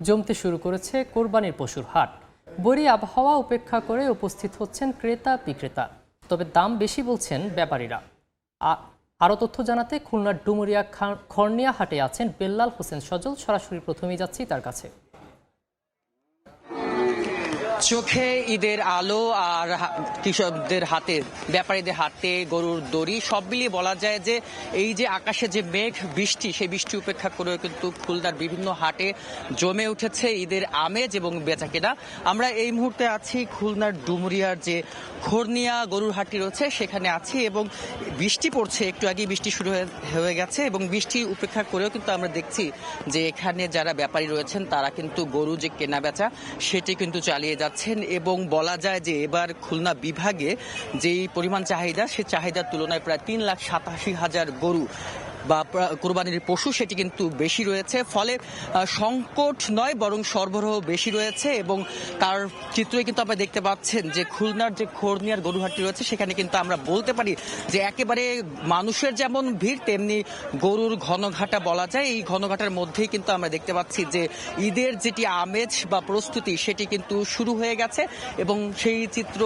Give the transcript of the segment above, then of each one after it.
জমতে শুরু করেছে কোরবানির পশুর হাট। বৈরী আবহাওয়া উপেক্ষা করে উপস্থিত হচ্ছেন ক্রেতা বিক্রেতা, তবে দাম বেশি বলছেন ব্যাপারীরা। আরও তথ্য জানাতে খুলনার ডুমুরিয়া খর্নিয়া হাটে আছেন বেল্লাল হোসেন সজল। সরাসরি প্রথমেই যাচ্ছি তার কাছে। চোখে ঈদের আলো আর কৃষকদের হাতে, ব্যাপারীদের হাতে গরুর দড়ি, সব মিলিয়ে বলা যায় যে এই যে আকাশে যে মেঘ বৃষ্টি, সেই বৃষ্টি উপেক্ষা করে কিন্তু খুলনার বিভিন্ন হাটে জমে উঠেছে ঈদের আমেজ এবং বেচাকেনা। আমরা এই মুহূর্তে আছি খুলনার ডুমুরিয়ার যে খর্নিয়া গরুর হাটটি রয়েছে সেখানে আছি, এবং বৃষ্টি পড়ছে, একটু আগে বৃষ্টি শুরু হয়ে গেছে, এবং বৃষ্টি উপেক্ষা করেও কিন্তু আমরা দেখছি যে এখানে যারা ব্যাপারী রয়েছেন তারা কিন্তু গরু যে কেনা বেচা সেটি কিন্তু চালিয়ে যাচ্ছেন। এবং বলা যায় যে এবার খুলনা বিভাগে যেই পরিমাণ চাহিদা, সে চাহিদার তুলনায় প্রায় 3,87,000 গরু বা কোরবানির পশু সেটি কিন্তু বেশি রয়েছে। ফলে সংকট নয় বরং সরবরাহ বেশি রয়েছে, এবং তার চিত্রই কিন্তু আপনারা দেখতে পাচ্ছেন যে খুলনার যে খর্নিয়ার গরুহাটটি রয়েছে সেখানে কিন্তু আমরা বলতে পারি যে একেবারে মানুষের যেমন ভিড় তেমনি গরুর ঘনঘাটা বলা যায়। এই ঘনঘাটার মধ্যেই কিন্তু আমরা দেখতে পাচ্ছি যে ঈদের যেটি আমেজ বা প্রস্তুতি সেটি কিন্তু শুরু হয়ে গেছে, এবং সেই চিত্র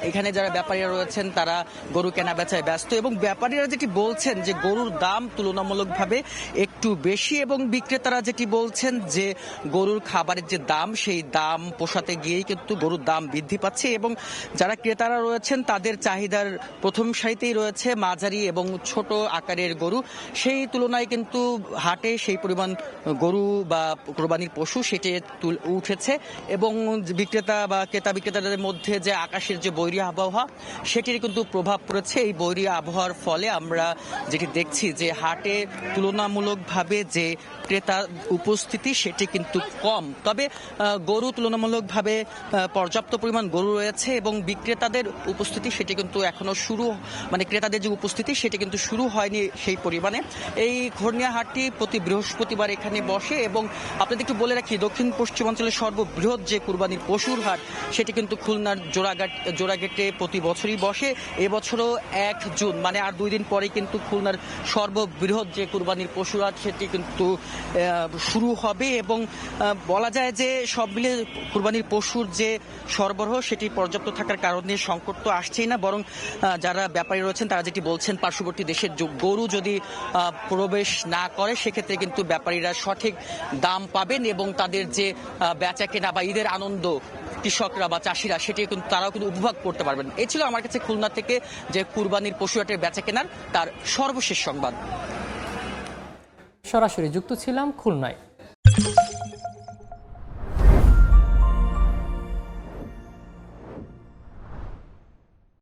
এখানে যারা ব্যাপারীরা রয়েছেন তারা গরু কেনা বেচায় ব্যস্ত, এবং ব্যাপারীরা যেটি বলছেন যে গরুর দাম তুলনামূলকভাবে একটু বেশি, এবং বিক্রেতারা যেটি বলছেন যে গরুর খাবারের যে দাম সেই দাম পোষাতে গিয়েই কিন্তু গরুর দাম বৃদ্ধি পাচ্ছে, এবং যারা ক্রেতারা রয়েছেন তাদের চাহিদার প্রথম সারিতেই রয়েছে মাঝারি এবং ছোট আকারের গরু। সেই তুলনায় কিন্তু হাটে সেই পরিমাণ গরু বা কোরবানির পশু সেটি উঠেছে, এবং বিক্রেতা বা ক্রেতা বিক্রেতাদের মধ্যে যে আকাশের যে বৈরী আবহাওয়া সেটির কিন্তু প্রভাব পড়েছে। এই বৈরী আবহাওয়ার ফলে আমরা যেটি দেখছি যে হাটে তুলনামূলকভাবে যে ক্রেতা উপস্থিতি সেটি কিন্তু কম, তবে গরু তুলনামূলকভাবে পর্যাপ্ত পরিমাণ গরু রয়েছে, এবং বিক্রেতাদের উপস্থিতি সেটি কিন্তু এখনো ক্রেতাদের যে উপস্থিতি সেটি কিন্তু শুরু হয়নি সেই পরিমাণে। এই খর্নিয়া হাটটি প্রতি বৃহস্পতিবার এখানে বসে, এবং আপনাদের একটু বলে রাখি দক্ষিণ পশ্চিমাঞ্চলের সর্ববৃহৎ যে কুরবানির পশুর হাট সেটি কিন্তু খুলনার জোড়াঘাটে প্রতি বছরই বসে। এবছরও 1 জুন মানে আর 2 দিন পরে কিন্তু খুলনার সর্ববৃহৎ যে কুরবানির পশুর হাট সেটি কিন্তু শুরু হবে, এবং বলা যায় যে সব মিলে কুরবানির পশুর যে সরবরাহ সেটি পর্যাপ্ত থাকার কারণে সংকট তো আসছেই না, বরং যারা ব্যাপারী রয়েছেন তারা যেটি বলছেন পার্শ্ববর্তী দেশের গরু যদি প্রবেশ না করে সেক্ষেত্রে কিন্তু ব্যাপারীরা সঠিক দাম পাবেন, এবং তাদের যে বেচা কেনা বা ঈদের আনন্দ কৃষকরা বা চাষিরা সেটি কিন্তু তারাও কিন্তু উপভোগ করতে পারবেন। এই ছিল আমার কাছে খুলনা থেকে যে কুরবানির পশু হাটের বেচা কেনার তার সর্বশেষ সংবাদ। সরাসরি যুক্ত ছিলাম খুলনায়।